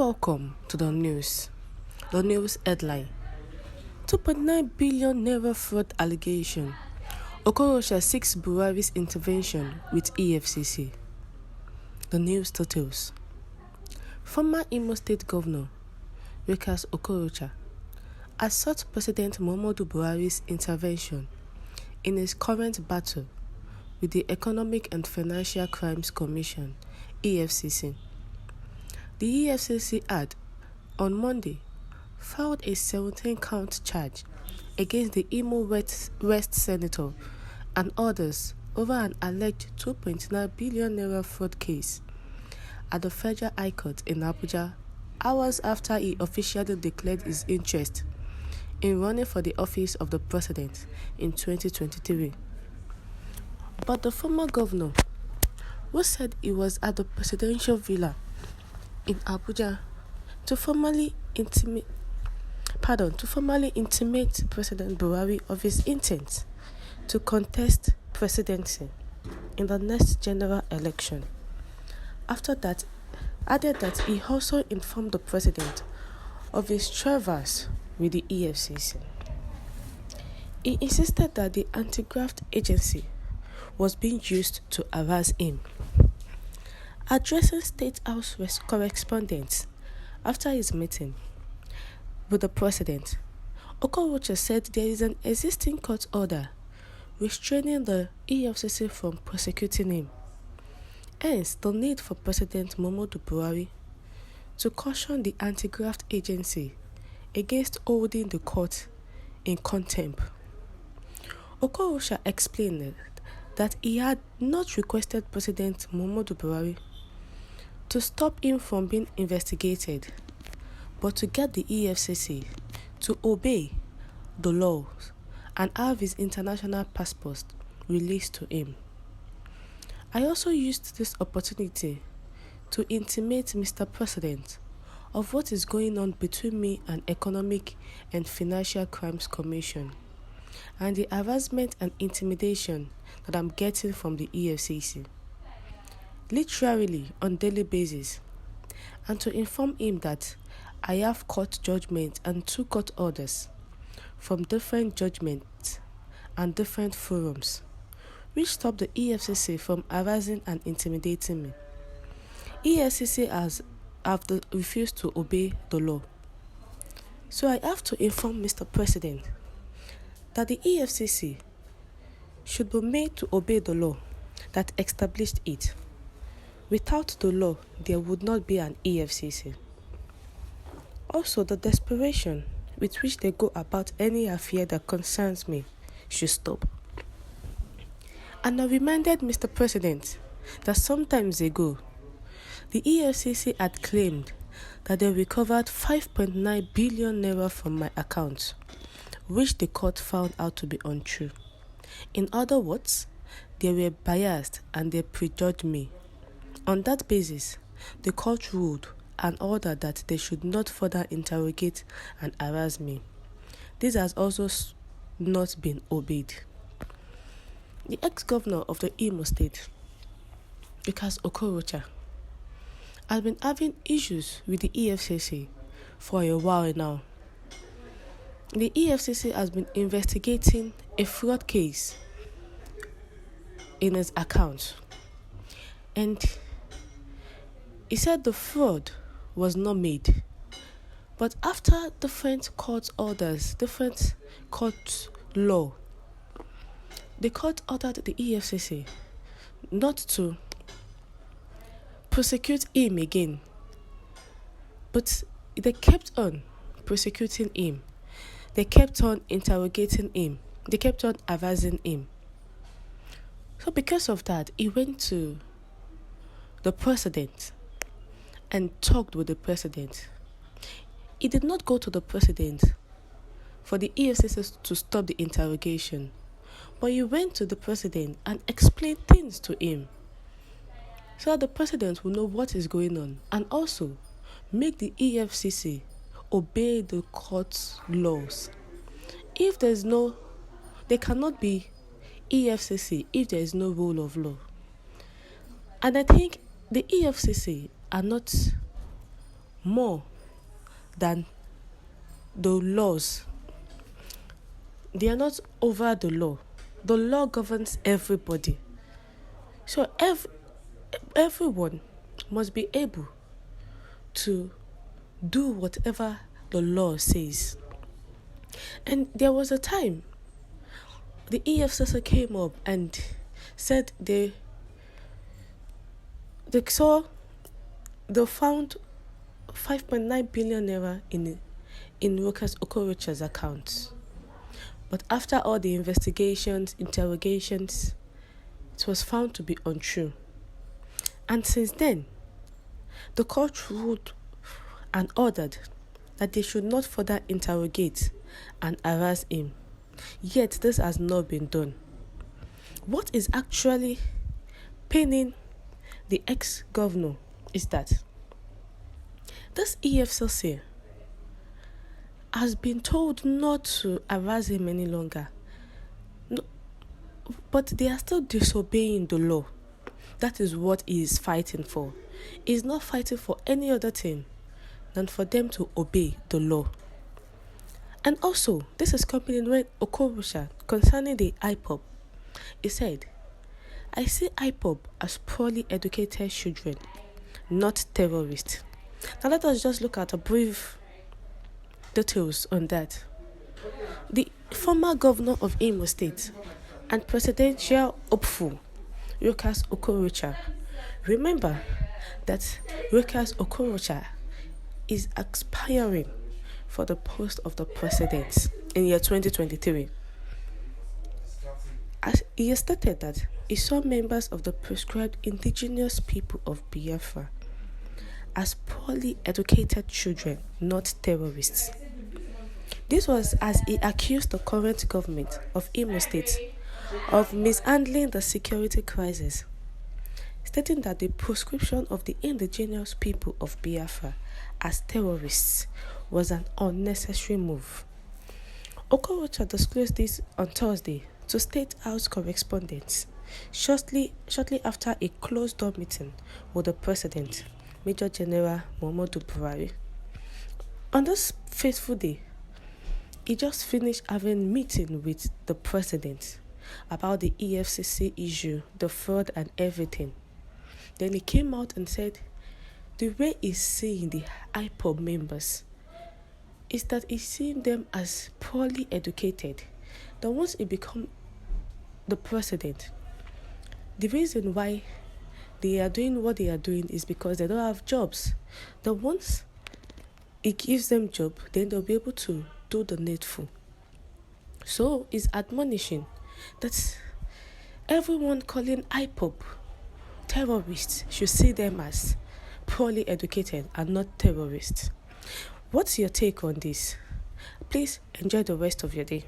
Welcome to the news. The news headline: 2.9 billion Naira fraud allegation. Okorocha seeks Buharis intervention with EFCC. The news details. Former Imo State Governor Okorocha has sought President Muhammadu Buhari's intervention in his current battle with the Economic and Financial Crimes Commission (EFCC). The EFCC had, on Monday, filed a 17-count charge against the Imo West Senator and others over an alleged 2.9 billion Naira fraud case at the Federal High Court in Abuja, hours after he officially declared his interest in running for the office of the president in 2023. But the former governor, who said he was at the presidential villa in Abuja to formally intimate President Buhari of his intent to contest presidency in the next general election. After that, added that he also informed the president of his travels with the EFCC. He insisted that the anti-graft agency was being used to harass him. Addressing State House correspondents after his meeting with the president, Okorocha said there is an existing court order restraining the EFCC from prosecuting him. Hence, the need for President Muhammadu Buhari to caution the anti-graft agency against holding the court in contempt. Okorocha explained that he had not requested President Muhammadu Buhari to stop him from being investigated, but to get the EFCC to obey the laws and have his international passport released to him. I also used this opportunity to intimate Mr. President of what is going on between me and Economic and Financial Crimes Commission and the harassment and intimidation that I'm getting from the EFCC, literally on daily basis, and to inform him that I have court judgment and 2 court orders from different judgments and different forums, which stop the EFCC from harassing and intimidating me. EFCC have refused to obey the law. So I have to inform Mr. President that the EFCC should be made to obey the law that established it. Without the law, there would not be an EFCC. Also, the desperation with which they go about any affair that concerns me should stop. And I reminded Mr. President that some time ago, the EFCC had claimed that they recovered 5.9 billion Naira from my account, which the court found out to be untrue. In other words, they were biased and they prejudged me. On that basis, the court ruled and ordered that they should not further interrogate and harass me. This has also not been obeyed. The ex-governor of the Imo State, Okorocha, has been having issues with the EFCC for a while now. The EFCC has been investigating a fraud case in his account, and he said the fraud was not made. But after different court orders, different court law, the court ordered the EFCC not to prosecute him again. But they kept on prosecuting him. They kept on interrogating him. They kept on harassing him. So because of that, he went to the president and talked with the president. He did not go to the president for the EFCC to stop the interrogation, but he went to the president and explained things to him so that the president will know what is going on and also make the EFCC obey the court's laws. There cannot be EFCC if there is no rule of law. And I think the EFCC are not more than the laws. They are not over the law. The law governs everybody. So everyone must be able to do whatever the law says. And there was a time the EFCC came up and said they found 5.9 billion naira in Okorocha's accounts. But after all the investigations, interrogations, it was found to be untrue. And since then, the court ruled and ordered that they should not further interrogate and harass him. Yet this has not been done. What is actually paining the ex-governor is that this EFCC has been told not to harass him any longer. No, but they are still disobeying the law. That is what he is fighting for. He is not fighting for any other thing than for them to obey the law. And also, this is coming in when Okorocha, concerning the IPOB, he said, "I see IPOB as poorly educated children, not terrorists." Now let us just look at a brief details on that. The former governor of Imo State and presidential hopeful, Rochas Okorocha. Remember that Rochas Okorocha is aspiring for the post of the president in year 2023. As he has stated that he saw members of the proscribed indigenous people of Biafra as poorly educated children, not terrorists. This was as he accused the current government of Imo State of mishandling the security crisis, stating that the proscription of the indigenous people of Biafra as terrorists was an unnecessary move. Okorocha disclosed this on Thursday to State House correspondents shortly after a closed-door meeting with the President, Major General Buharis. On this fateful day, he just finished having a meeting with the President about the EFCC issue, the fraud and everything. Then he came out and said the way he's seeing the IPOB members is that he's seeing them as poorly educated. That once he become the president, the reason why they are doing what they are doing is because they don't have jobs. That once he gives them job, then they'll be able to do the needful. So he's admonishing that everyone calling IPOB terrorists should see them as poorly educated and not terrorists. What's your take on this? Please enjoy the rest of your day.